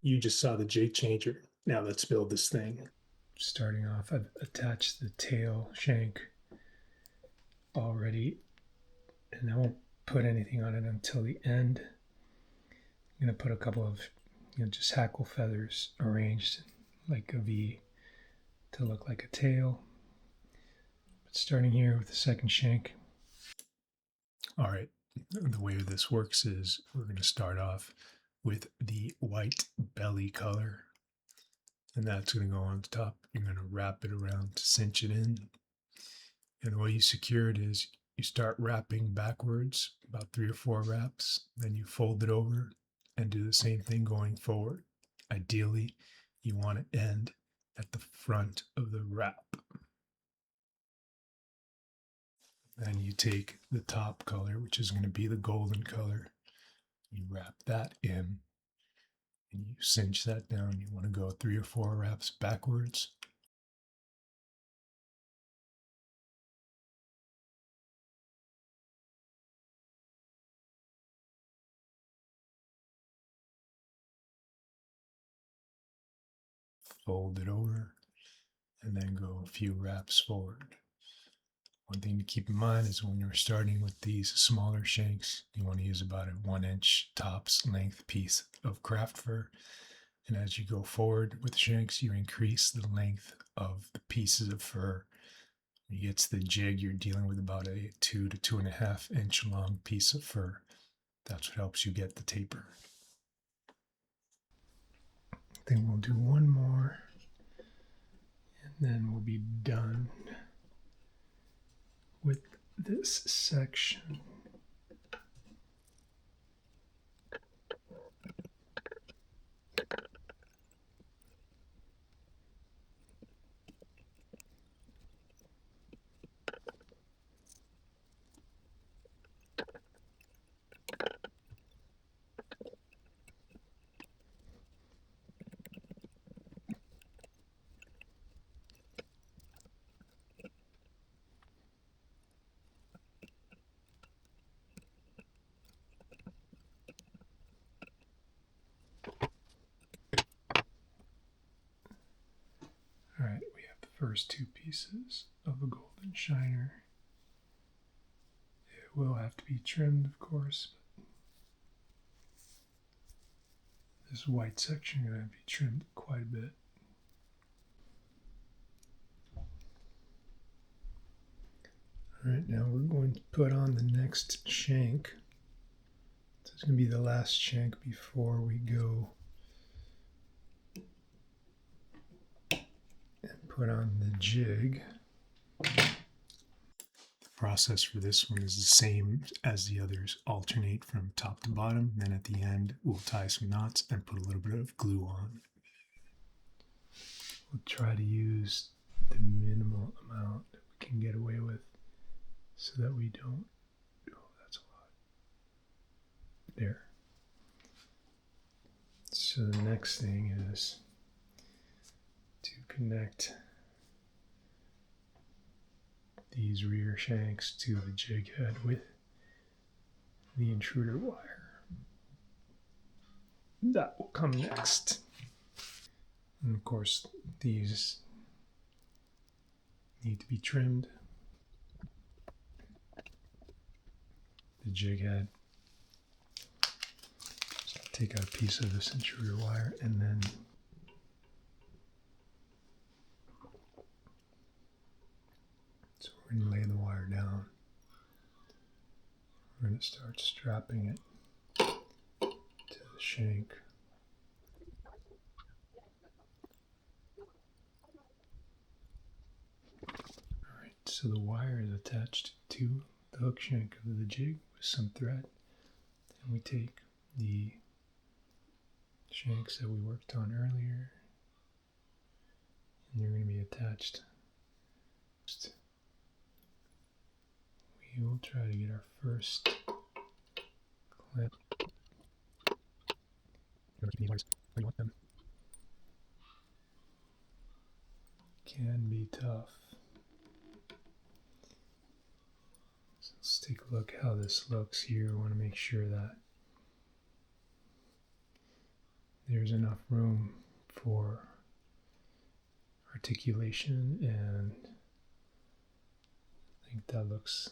you just saw the jig changer. Now let's build this thing. Starting off, I've attached the tail shank already, and I won't put anything on it until the end. I'm going to put a couple of just hackle feathers arranged like a V to look like a tail. But starting here with the second shank. All right, the way this works is we're going to start off with the white belly color, and that's going to go on top. You're going to wrap it around to cinch it in. And the way you secure it is you start wrapping backwards, about 3 or 4 wraps, then you fold it over and do the same thing going forward. Ideally, you want to end at the front of the wrap. Then you take the top color, which is going to be the golden color, you wrap that in, and you cinch that down. You want to go 3 or 4 wraps backwards. Fold it over, and then go a few wraps forward. One thing to keep in mind is when you're starting with these smaller shanks, you want to use about a 1-inch tops length piece of craft fur. And as you go forward with shanks, you increase the length of the pieces of fur. When you get to the jig, you're dealing with about a 2 to 2.5 inch long piece of fur. That's what helps you get the taper. I think we'll do one more, and then we'll be done with this section. All right, we have the first 2 pieces of a golden shiner. It will have to be trimmed, of course, but this white section is going to be trimmed quite a bit. All right, now we're going to put on the next shank. This is going to be the last shank before we go and put on the jig. The process for this one is the same as the others. Alternate from top to bottom, then at the end we'll tie some knots and put a little bit of glue on. We'll try to use the minimal amount that we can get away with so that we don't, oh, that's a lot. There. So the next thing is to connect these rear shanks to the jig head with the intruder wire. That will come next. And of course, these need to be trimmed. The jig head. So take out a piece of this intruder wire and then so we're going to lay the wire down. We're going to start strapping it to the shank. Alright, so the wire is attached to the hook shank of the jig with some thread. And we take the shanks that we worked on earlier, and they're going to be attached. We will try to get our first clip. Can be tough. So let's take a look how this looks here. I want to make sure that there's enough room for articulation, and I think that looks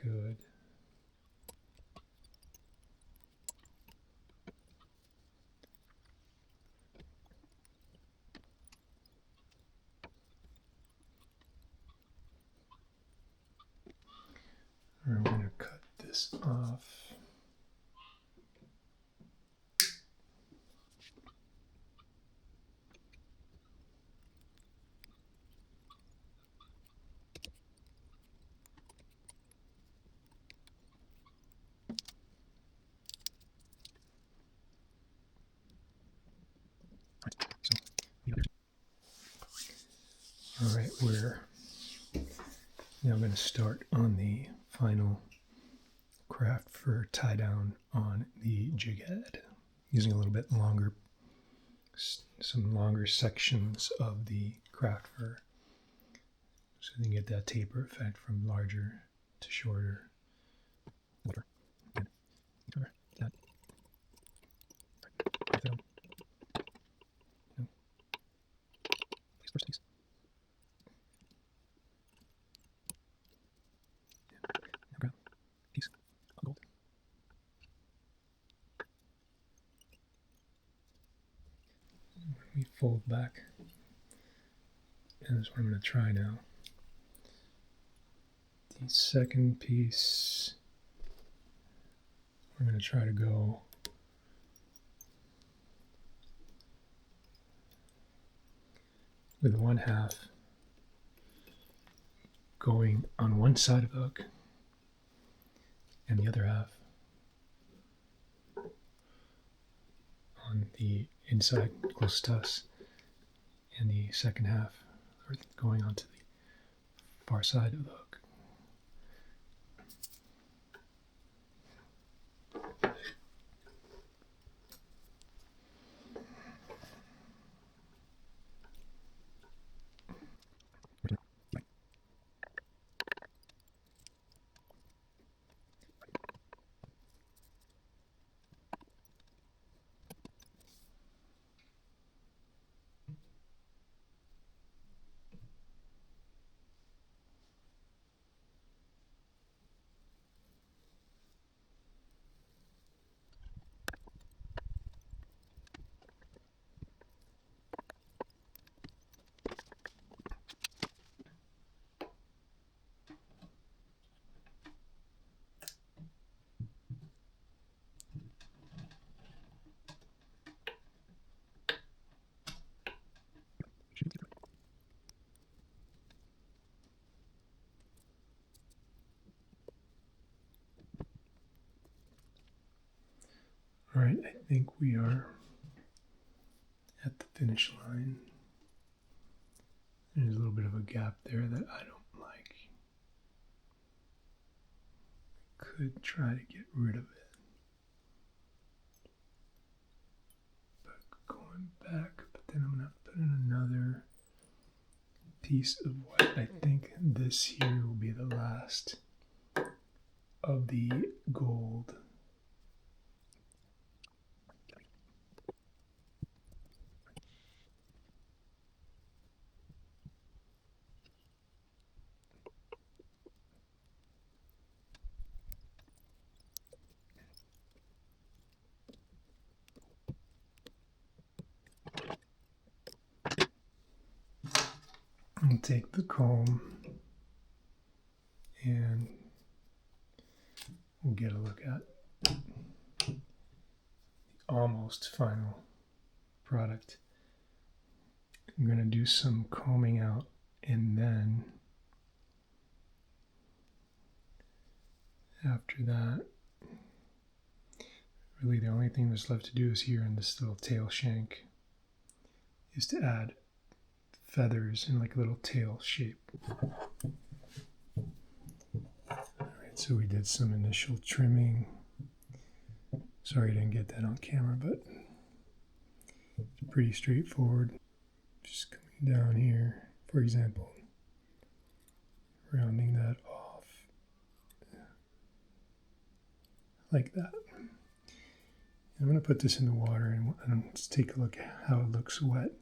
good. I'm going to cut this off. All right, we're now going to start on the final craft for tie down on the jig head, using a little bit longer, some longer sections of the craft fur, so you can get that taper effect from larger to shorter. Let me fold back, and this is what I'm going to try now. The second piece, we're going to try to go with 1/2 going on one side of the hook, and the other half on the inside close to us, and the second half going onto the far side of the hook. All right, I think we are at the finish line. There's a little bit of a gap there that I don't like. Could try to get rid of it, but going back, but then I'm going to put in another piece of what I think this here will be the last of the gold. And take the comb and we'll get a look at the almost final product. I'm going to do some combing out, and then after that, really the only thing that's left to do is here in this little tail shank is to add feathers in like a little tail shape. Alright, so we did some initial trimming. Sorry I didn't get that on camera, but it's pretty straightforward. Just coming down here, for example, rounding that off like that. I'm going to put this in the water and let's take a look at how it looks wet.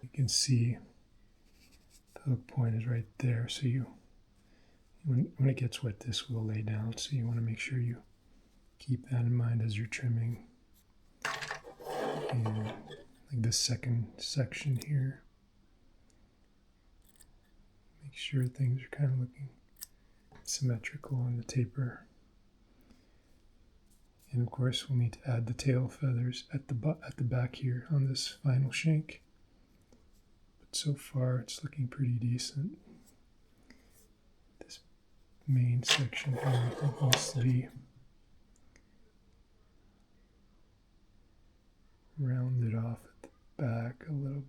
You can see the hook point is right there, so when it gets wet, this will lay down, so you want to make sure you keep that in mind as you're trimming. And like this second section here, make sure things are kind of looking symmetrical on the taper. And of course, we'll need to add the tail feathers at the back here on this final shank. But so far, it's looking pretty decent. This main section here, I think, needs to be rounded off at the back a little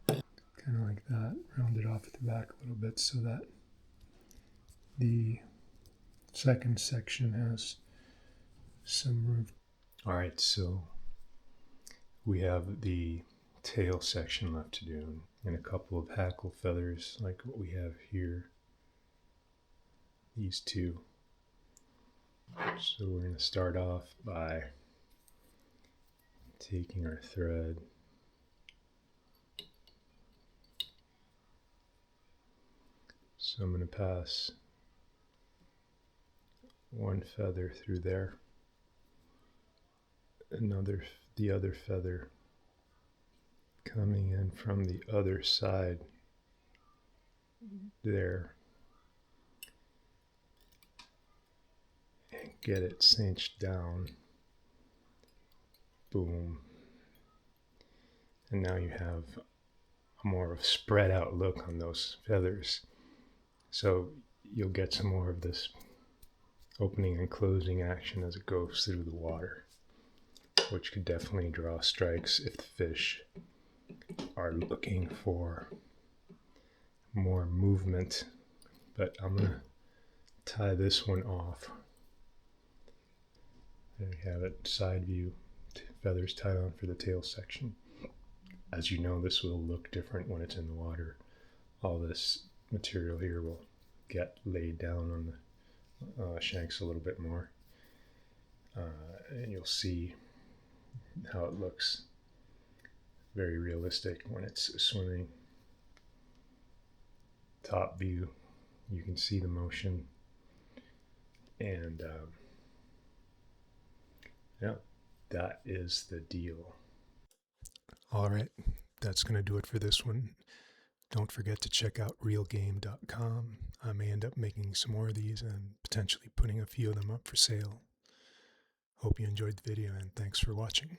bit. Kind of like that, rounded off at the back a little bit so that the second section has some room. All right, so we have the tail section left to do and a couple of hackle feathers like what we have here. These two. So we're going to start off by taking our thread, so I'm going to pass one feather through there, the other feather coming in from the other side there, and get it cinched down. Boom. And now you have a more of a spread out look on those feathers. So you'll get some more of this opening and closing action as it goes through the water, which could definitely draw strikes if the fish are looking for more movement. But I'm going to tie this one off. There you have it, side view, feathers tied on for the tail section. As you know, this will look different when it's in the water. All this material here will get laid down on the shanks a little bit more, and you'll see how it looks very realistic when it's swimming. Top view, you can see the motion, and yeah, that is the deal. All right, that's going to do it for this one. Don't forget to check out ReeGame.com. I may end up making some more of these and potentially putting a few of them up for sale. Hope you enjoyed the video, and thanks for watching.